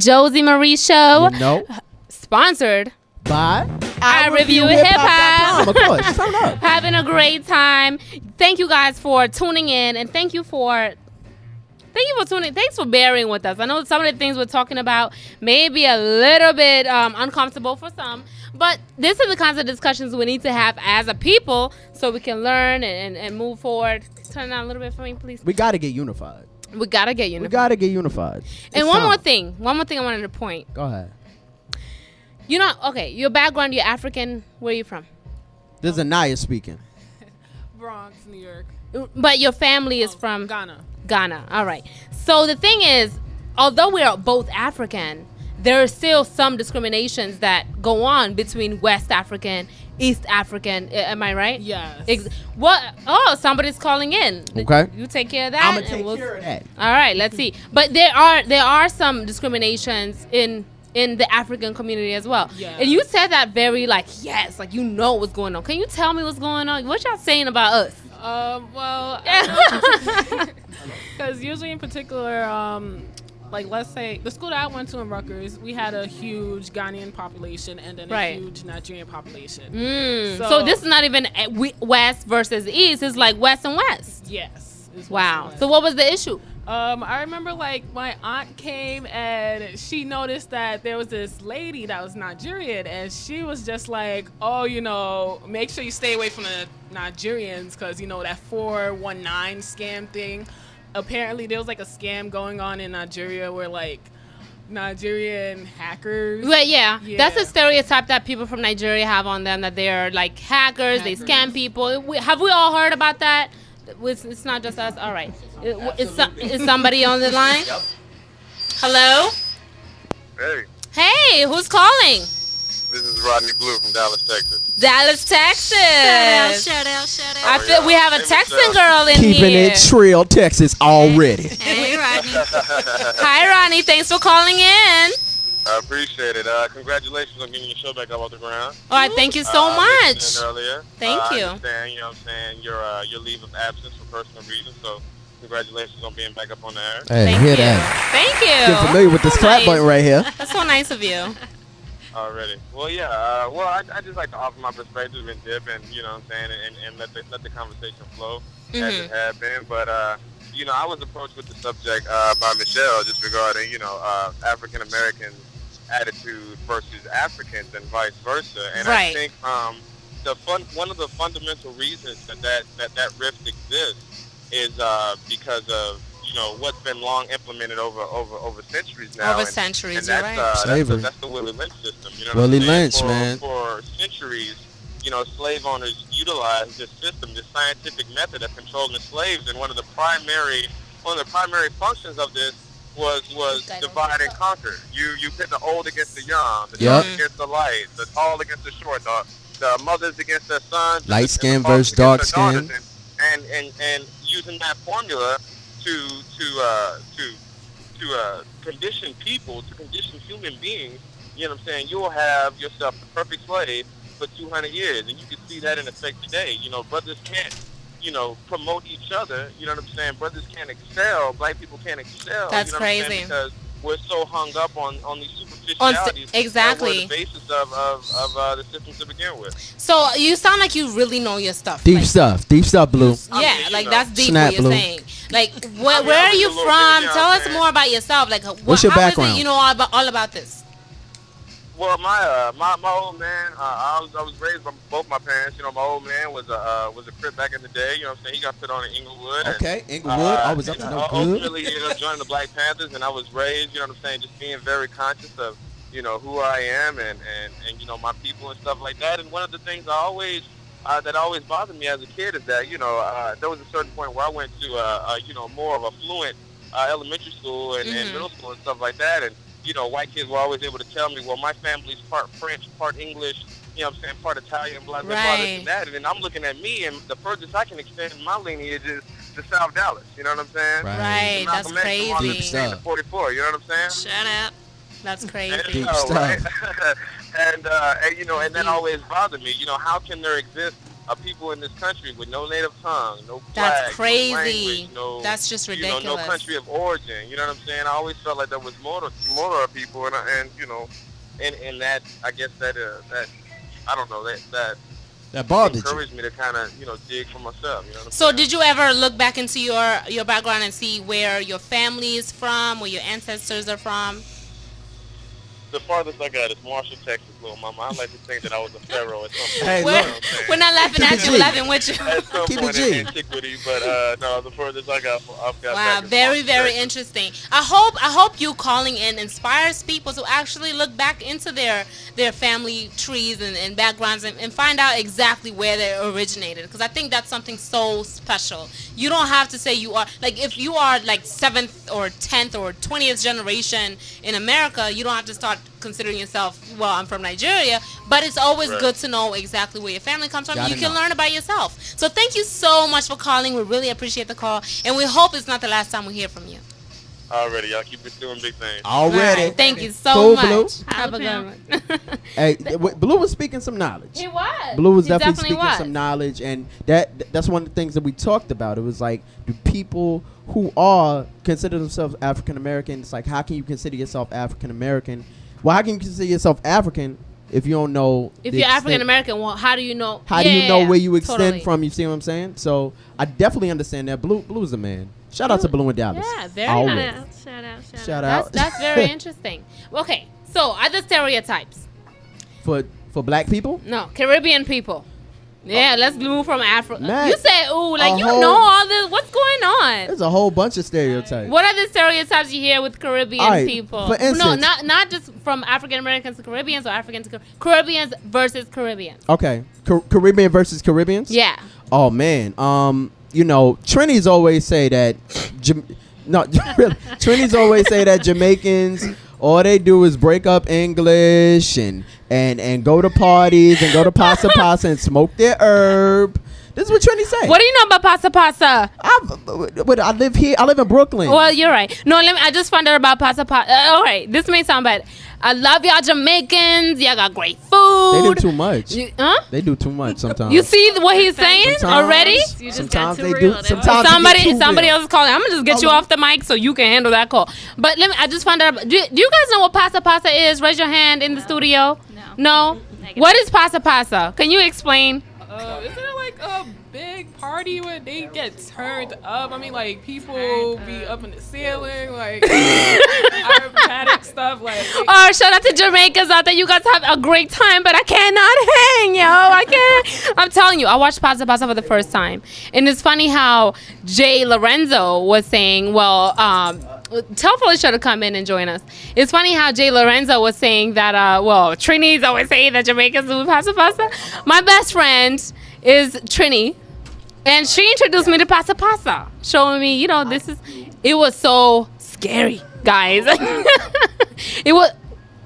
Josi Marie Show. No. Sponsored by I Review Hip Hop. Of course. Turn up. Having a great time. Thank you guys for tuning in, and thank you for tuning. Thanks for bearing with us. I know some of the things we're talking about may be a little bit uncomfortable for some, but these are the kinds of discussions we need to have as a people so we can learn and move forward. Turn it on a little bit for me, please. We got to get unified. We gotta get unified. And one more thing I wanted to point. Go ahead. You know, okay, your background, you're African. Where are you from? This is Anaya speaking. Bronx, New York. But your family is from Ghana. All right. So the thing is, although we are both African, there are still some discriminations that go on between West African, East African. Am I right? Yes. What? Oh, somebody's calling in. Okay. You take care of that. I'm gonna take care of that. All right. Let's see. But there are some discriminations in the African community as well. Yeah. And you said that very yes, like you know what's going on. Can you tell me what's going on? What y'all saying about us? Well, because usually in particular, like let's say the school that I went to in Rutgers, we had a huge Ghanaian population and then a huge Nigerian population. So this is not even West versus East. It's like West and West. Yes. Wow. So what was the issue? I remember my aunt came and she noticed that there was this lady that was Nigerian and she was just like, oh, make sure you stay away from the Nigerians because, that 419 scam thing. Apparently there was a scam going on in Nigeria where Nigerian hackers. Well, yeah. That's a stereotype that people from Nigeria have on them, that they're hackers. They scam people. Have we all heard about that? It's not just us. All right. Is somebody on the line? Yep. Hello? Hey, Hey, who's calling? this is Rodney Blue from Dallas, Texas. Dallas, Texas. Shout out. I feel we have a Hey, Texan Michelle. girl in Keeping here. it trill, Texas already. Hey, Rodney. Hi, Ronnie. Thanks for calling in. I appreciate it. Congratulations on getting your show back up off the ground. All right, thank you so I much. listened in earlier. Thank you. I understand, what I'm saying, your leave of absence for personal reasons, so congratulations on being back up on the air. Hey, Thank hear you. that? Thank you. Get familiar with this So clap nice. button right here. That's so nice of you. Already. Well, yeah. I just like to offer my perspective and dip, and what I'm saying, and let the conversation flow as it had been. But I was approached with the subject by Michelle just regarding African Americans' attitude versus Africans and vice versa. And Right. I think one of the fundamental reasons that rift exists is because of what's been long implemented over centuries now. Over centuries, and you're that's, right. that's the Willie Lynch system. Willie Lynch, man. For centuries, slave owners utilized this system, this scientific method of controlling the slaves, and one of the primary functions of this was divide and conquer. You pit the old against the young, the dark against the light, the tall against the short, the mothers against their sons, Light skin and the fathers versus dark against their skin. daughters, and using that formula to condition people, to condition human beings. You know what I'm saying? You will have yourself the perfect slave for 200 years, and you can see that in effect today. Brothers can't promote each other. You know what I'm saying? Brothers can't excel. Black people can't excel. That's you know what I'm saying? crazy. Because we're so hung up on these superficialities. Exactly. That were the basis of the system to begin with. So you sound like you really know your stuff. Deep stuff, Blue. Yeah, that's deep Snap, what you're Blue. saying. Where are you from? Tell us more about yourself. What's your background? How is it you know all about this? Well, my old man, I was raised by both my parents. My old man was a Crip back in the day. You know what I'm saying? He got put on in Inglewood. Okay, Inglewood. Always up to no good. Ultimately, joining the Black Panthers, and I was raised. You know what I'm saying? Just being very conscious of who I am and my people and stuff like that. And one of the things that always bothered me as a kid is that there was a certain point where I went to more of a fluent elementary school and middle school and stuff like that, and white kids were always able to tell me, well, my family's part French, part English, part Italian, blah, blah, blah, this and that. And then I'm looking at me, and the furthest I can extend in my lineage is to South Dallas. You know what I'm saying? Right, that's crazy. Deep stuff. 44, you know what I'm saying? Shut up. That's crazy. Deep stuff. Right? and that always bothered me. How can there exist people in this country with no native tongue, no flag, That's crazy. no language, no, That's just ridiculous. no country of origin. You know what I'm saying? I always felt like there was more to our people, and that I guess that I don't know that bothered you. encouraged me to kind of dig for myself. You know what I'm So saying? did you ever look back into your background and see where your family is from, where your ancestors are from? The farthest I got is Marshall, Texas, little mama. I like to think that I was a pharaoh at some point. Hey, you know look. what I'm saying? We're not laughing Keep at it you, G. we're laughing with you. At some Keep it point G. in antiquity, but no, the furthest I've got Wow, back is very, Marshall, very Texas. interesting. I hope you calling in inspires people to actually look back into their family trees and backgrounds and find out exactly where they originated. Because I think that's something so special. You don't have to say you are, like, if you are like 7th or 10th or 20th generation in America, you don't have to start considering yourself, well, I'm from Nigeria, but it's always Right. good to know exactly where your family comes from. Gotta You can know. learn about yourself. So thank you so much for calling. We really appreciate the call, and we hope it's not the last time we hear from you. Already, y'all keep it doing big things. Already. All right, thank you so Cool, much. Blue. Have a good one. Hey, Blue was speaking some knowledge. He was. Blue was He definitely definitely speaking was. some knowledge, and that's one of the things that we talked about. It was like, do people who are consider themselves African American? It's like, how can you consider yourself African American? Well, how can you consider yourself African if you don't know? If the you're extent- African American, well, how do you know? How do you know where you extend totally. from? You see what I'm saying? So I definitely understand that. Blue is a man. Shout out to Blue and Dallas. Yeah, very Always. nice. Shout out. Shout That's out. that's very interesting. Okay, so other stereotypes. for black people. No, Caribbean people. Yeah, let's move from Africa. Man, You said, ooh, like a you whole- know all this. What's going on? There's a whole bunch of stereotypes. What are the stereotypes you hear with Caribbean All right, people? for instance- no, not just from African Americans to Caribbeans or Africans to Caribbeans versus Caribbeans. Okay, Caribbean versus Caribbeans. Yeah. Oh man, Trini's always say that. Trini's always say that Jamaicans, all they do is break up English and go to parties and go to pasa pasa and smoke their herb. This is what Trini say. What do you know about pasa pasa? I live here. I live in Brooklyn. Well, you're right. No, I just found out about pasa pasa. All right, this may sound bad. I love y'all Jamaicans. Y'all got great food. They do too much. Huh? They do too much sometimes. You see what he's saying Sometimes- already? You just Sometimes got too they do. real. Sometimes Somebody else is calling. I'm gonna just get you Hello. off the mic so you can handle that call. But I just found out. Do you guys know what pasa pasa is? Raise your hand in the studio. No. Negative. What is pasa pasa? Can you explain? Isn't it like a big party where they get turned up? I mean, like people be up in the ceiling, like acrobatic stuff. Like Oh, shout out to Jamaicans out there. You guys have a great time, but I cannot hang, yo. I can't. I'm telling you, I watched Pasa Pasa for the first time. And it's funny how Jay Lorenzo was saying, well, tell Felicia to come in and join us. It's funny how Jay Lorenzo was saying that, Trini's always saying that Jamaicans do Pasa Pasa. My best friend is Trini. And she introduced me to Pasa Pasa, showing me, it was so scary, guys. It was.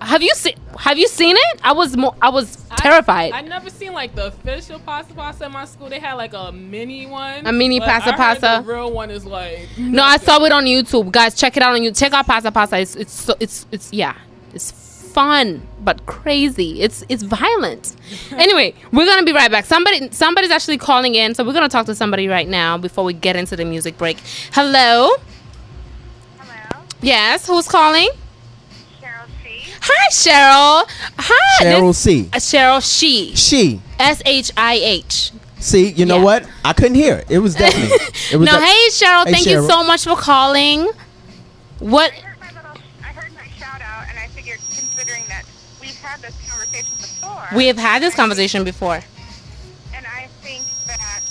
Have you seen it? I was terrified. I never seen like the official pasta pasta in my school. They had like a mini one. A mini but pasta I heard pasta? The real one is like. No, I saw it on YouTube, guys. Check it out on YouTube. Check out Pasa Pasa. It's fun but crazy. It's violent. Anyway, we're gonna be right back. Somebody's actually calling in, so we're gonna talk to somebody right now before we get into the music break. Hello. Hello, Yes, who's calling? Cheryl C. Hi, Cheryl. Hi. Cheryl C. Cheryl She. She. SHIH. See, you know Yeah. what? I couldn't hear it. It was definitely. It was No, de- hey Cheryl, Hey, thank you Cheryl. so much for calling. What? I heard my shout out, and I figured, considering that we've had this conversation before, We have had this conversation before. and I think that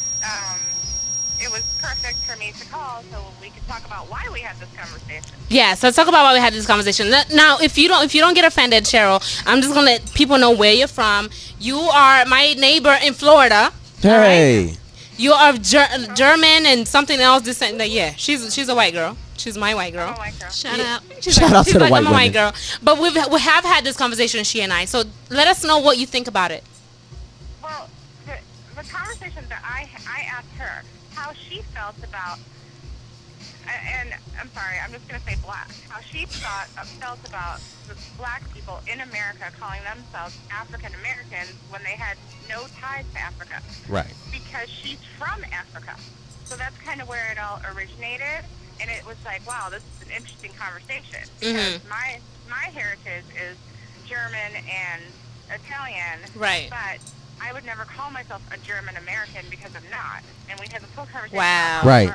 it was perfect for me to call so we could talk about why we had this conversation. Yeah, so let's talk about why we had this conversation. Now, if you don't get offended, Cheryl, I'm just gonna let people know where you're from. You are my neighbor in Florida. Hey. You are German and something else. Yeah, she's a white girl. She's my white girl. Oh my gosh. Shout out. Shout out to the white I'm a white women. girl. But we have had this conversation, she and I. So let us know what you think about it. Well, the conversation that I asked her how she felt about and I'm sorry, I'm just going to say black. How she felt about the black people in America calling themselves African Americans when they had no ties to Africa. Right. Because she's from Africa. So that's kind of where it all originated. And it was like, wow, this is an interesting conversation. Because my heritage is German and Italian. Right. But I would never call myself a German American because I'm not. And we had this whole conversation Wow. about Right.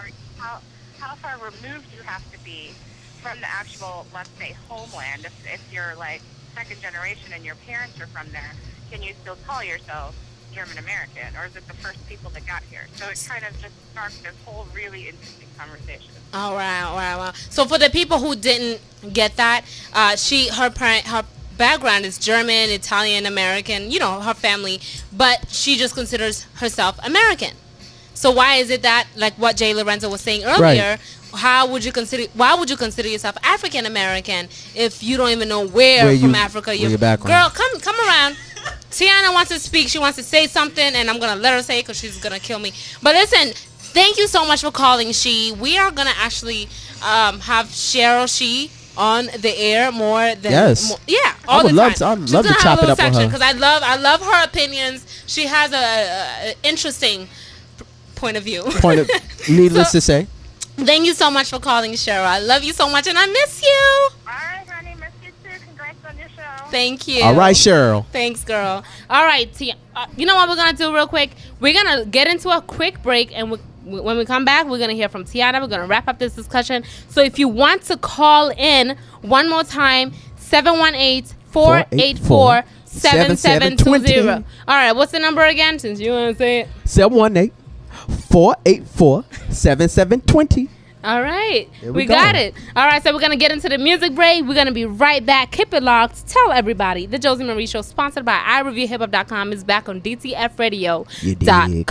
how far removed you have to be from the actual, let's say, homeland. If you're like second generation and your parents are from there, can you still call yourself German American, or is it the first people that got here? So it kind of just sparked this whole really interesting conversation. Oh, wow. So for the people who didn't get that, her background is German, Italian, American, her family, but she just considers herself American. So why is it that, like what Jay Lorenzo was saying earlier, why would you consider yourself African American if you don't even know where from Africa you're background? Girl, come around. Tiana wants to speak. She wants to say something, and I'm gonna let her say it because she's gonna kill me. But listen, thank you so much for calling. We are gonna actually have Cheryl on the air more than all the time. I'd love to chop it up with her because I love her opinions. She has a interesting point of view. Needless to say. Thank you so much for calling, Cheryl. I love you so much, and I miss you. All right, honey, miss you too. Congrats on your show. Thank you. All right, Cheryl. Thanks, girl. All right, you know what we're gonna do real quick? We're gonna get into a quick break, and when we come back, we're gonna hear from Tiana. We're gonna wrap up this discussion. So if you want to call in one more time, 718-484-7720. All right, what's the number again? Since you want to say it. 718-484-7720. All right. We got go. it. All right, so we're going to get into the music break. We're going to be right back. Keep it locked. Tell everybody. The Josi Marie Show, sponsored by iReviewHipHop.com, is back on DTFradio.com.